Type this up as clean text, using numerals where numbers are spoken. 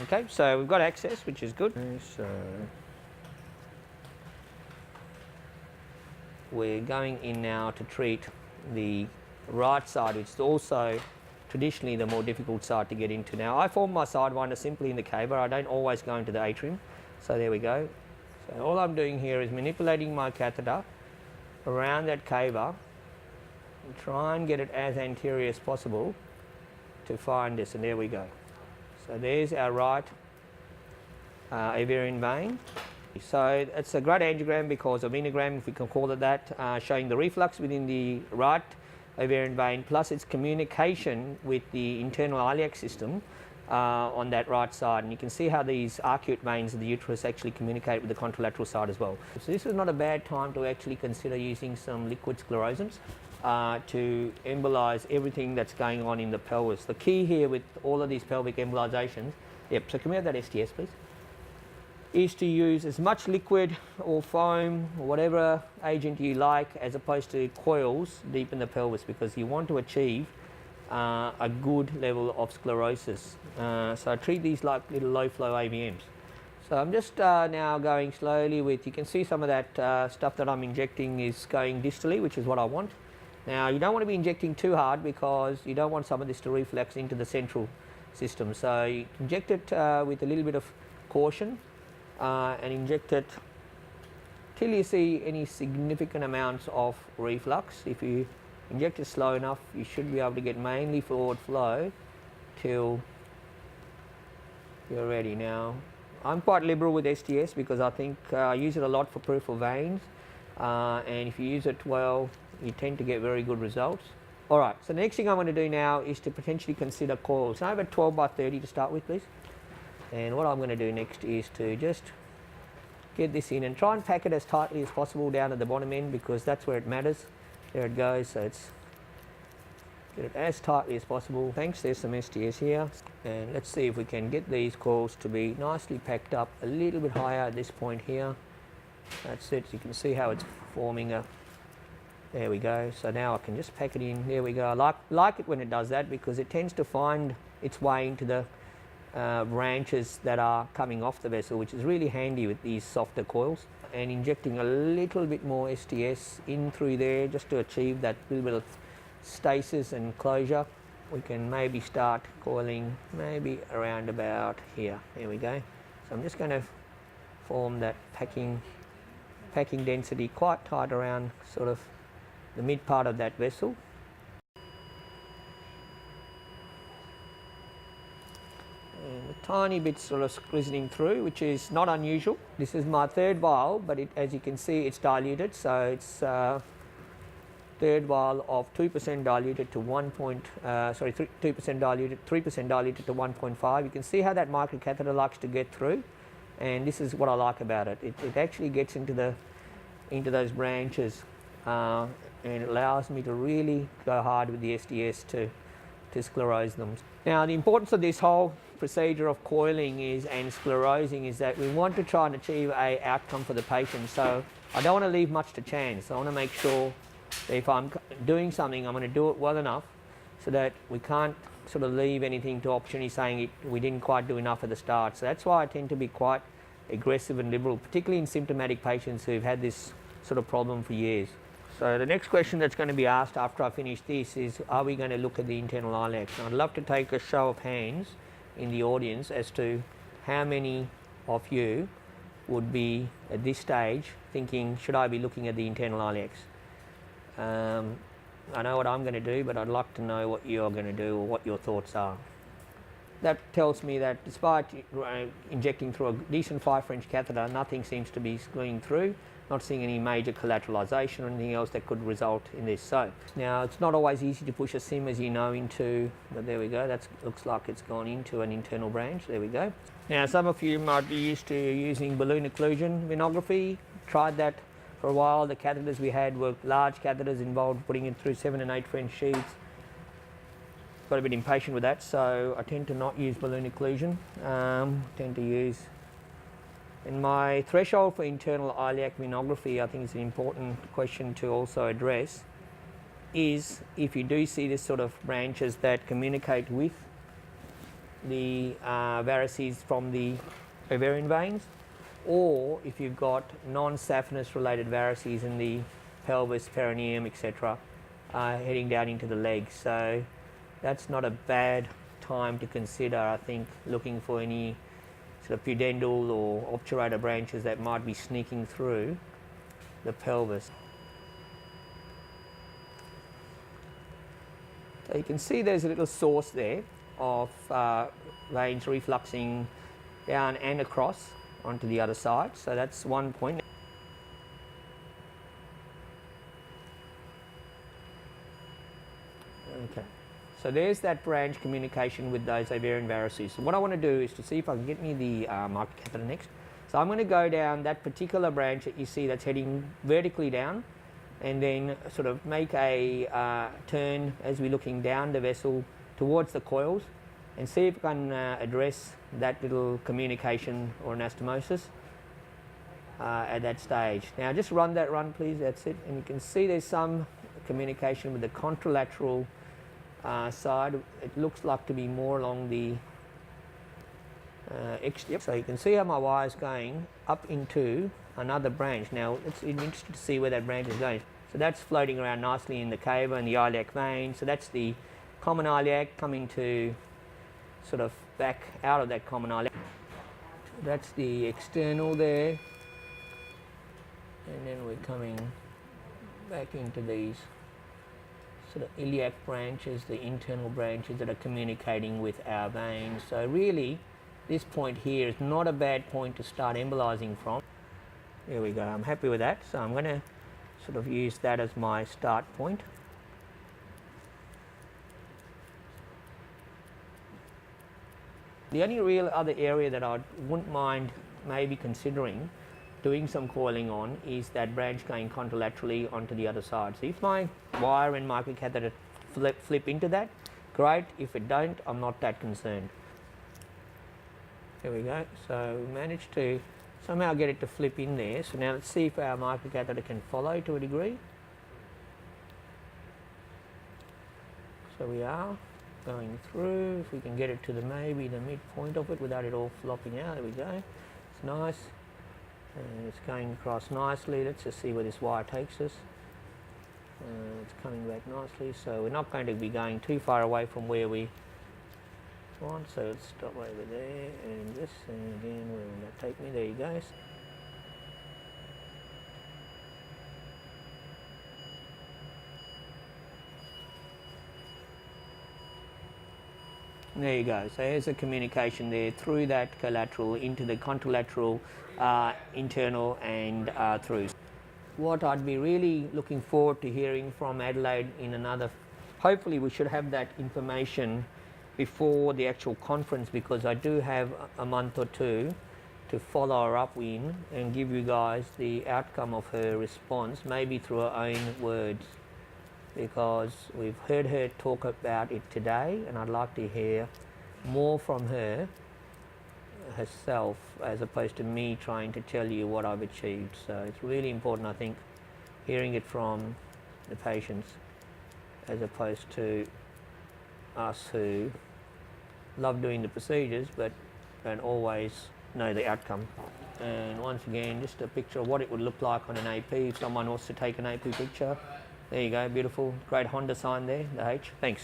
Okay, so we've got access, which is good. So we're going in now to treat the right side, which is also traditionally the more difficult side to get into. Now, I form my sidewinder simply in the cava. I don't always go into the atrium. So there we go. So all I'm doing here is manipulating my catheter around that cava and try and get it as anterior as possible to find this, and there we go. So there's our right Avarian vein. So it's a great angiogram because of venogram, if we can call it that, showing the reflux within the right Avarian vein plus its communication with the internal iliac system on that right side. And you can see how these arcuate veins of the uterus actually communicate with the contralateral side as well. So this is not a bad time to actually consider using some liquid sclerosants to embolize everything that's going on in the pelvis. The key here with all of these pelvic embolizations, yep, so can we have that STS please, is to use as much liquid or foam or whatever agent you like as opposed to coils deep in the pelvis, because you want to achieve a good level of sclerosis. So I treat these like little low flow AVMs. So I'm just now going slowly with, you can see some of that stuff that I'm injecting is going distally, which is what I want. Now you don't want to be injecting too hard because you don't want some of this to reflex into the central system. So you inject it with a little bit of caution and inject it till you see any significant amounts of reflux. If you inject it slow enough, you should be able to get mainly forward flow till you're ready. Now I'm quite liberal with STS because I think I use it a lot for peripheral veins, and if you use it well, you tend to get very good results. Alright, so the next thing I'm going to do now is to potentially consider coils. So I have a 12 by 30 to start with, please. And what I'm going to do next is to just get this in and try and pack it as tightly as possible down at the bottom end, because that's where it matters. There it goes. So it's get it as tightly as possible. Thanks, there's some STS here. And let's see if we can get these coils to be nicely packed up a little bit higher at this point here. That's it. You can see how it's forming a, there we go. So now I can just pack it in. There we go. I like it when it does that because it tends to find its way into the branches that are coming off the vessel, which is really handy with these softer coils. And injecting a little bit more STS in through there just to achieve that little bit of stasis and closure. We can maybe start coiling maybe around about here. There we go. So I'm just going to form that packing density quite tight around sort of the mid part of that vessel. And a tiny bit sort of squeezing through, which is not unusual. This is my third vial, but as you can see, it's diluted. So it's third vial of 2% diluted to 2% diluted, 3% diluted to 1.5. You can see how that microcatheter likes to get through, and this is what I like about it. It actually gets into those branches, and it allows me to really go hard with the STS to sclerose them. Now, the importance of this whole procedure of coiling and sclerosing is that we want to try and achieve an outcome for the patient. So I don't want to leave much to chance. I want to make sure that if I'm doing something, I'm going to do it well enough so that we can't sort of leave anything to opportunity saying we didn't quite do enough at the start. So that's why I tend to be quite aggressive and liberal, particularly in symptomatic patients who've had this sort of problem for years. So the next question that's going to be asked after I finish this is, are we going to look at the internal iliacs? I'd love to take a show of hands in the audience as to how many of you would be at this stage thinking, should I be looking at the internal iliacs? I know what I'm going to do, but I'd like to know what you're going to do or what your thoughts are. That tells me that despite injecting through a decent 5 French catheter, nothing seems to be going through. Not seeing any major collateralization or anything else that could result in this. So now it's not always easy to push a sim, as you know, into, but there we go, that looks like it's gone into an internal branch. There we go. Now some of you might be used to using balloon occlusion venography. Tried that for a while. The catheters we had were large catheters, involved putting it through 7 and 8 French sheaths. Got a bit impatient with that, so I tend to not use balloon occlusion. Tend to use, and my threshold for internal iliac venography, I think is an important question to also address, is if you do see this sort of branches that communicate with the varices from the ovarian veins, or if you've got non-saphenous related varices in the pelvis, perineum, etc., heading down into the legs. So that's not a bad time to consider, I think, looking for any sort of pudendal or obturator branches that might be sneaking through the pelvis. So you can see there's a little source there of veins refluxing down and across onto the other side. So that's one point. Okay, so there's that branch communication with those ovarian varices. So what I want to do is to see if I can get me the microcatheter next. So I'm going to go down that particular branch that you see that's heading vertically down, and then sort of make a turn as we're looking down the vessel towards the coils, and see if I can address that little communication or anastomosis at that stage. Now just run that run, please. That's it. And you can see there's some communication with the contralateral side. It looks like to be more along the yep. So you can see how my wire is going up into another branch. Now it's interesting to see where that branch is going. So that's floating around nicely in the cava and the iliac vein. So that's the common iliac coming to sort of back out of that common iliac. That's the external there. And then we're coming back into these sort of iliac branches, the internal branches that are communicating with our veins. So really, this point here is not a bad point to start embolizing from. There we go, I'm happy with that. So I'm going to sort of use that as my start point. The only real other area that I wouldn't mind maybe considering doing some coiling on is that branch going contralaterally onto the other side. So if my wire and microcatheter flip into that, great. If it don't, I'm not that concerned. There we go. So we managed to somehow get it to flip in there. So now let's see if our microcatheter can follow to a degree. So we are going through. If we can get it to the maybe the midpoint of it without it all flopping out. There we go. It's nice. And it's going across nicely. Let's just see where this wire takes us. It's coming back nicely. So we're not going to be going too far away from where we want. So let's stop over there and this, and again, where will that take me? There you go. There you go. So here's a communication there through that collateral into the contralateral internal and through. What I'd be really looking forward to hearing from Adelaide in another, hopefully we should have that information before the actual conference, because I do have a month or two to follow her up in and give you guys the outcome of her response, maybe through her own words, because we've heard her talk about it today, and I'd like to hear more from her herself as opposed to me trying to tell you what I've achieved. So it's really important, I think, hearing it from the patients as opposed to us who love doing the procedures but don't always know the outcome. And once again, just a picture of what it would look like on an AP if someone wants to take an AP picture. There you go, beautiful, great Honda sign there, the H. Thanks.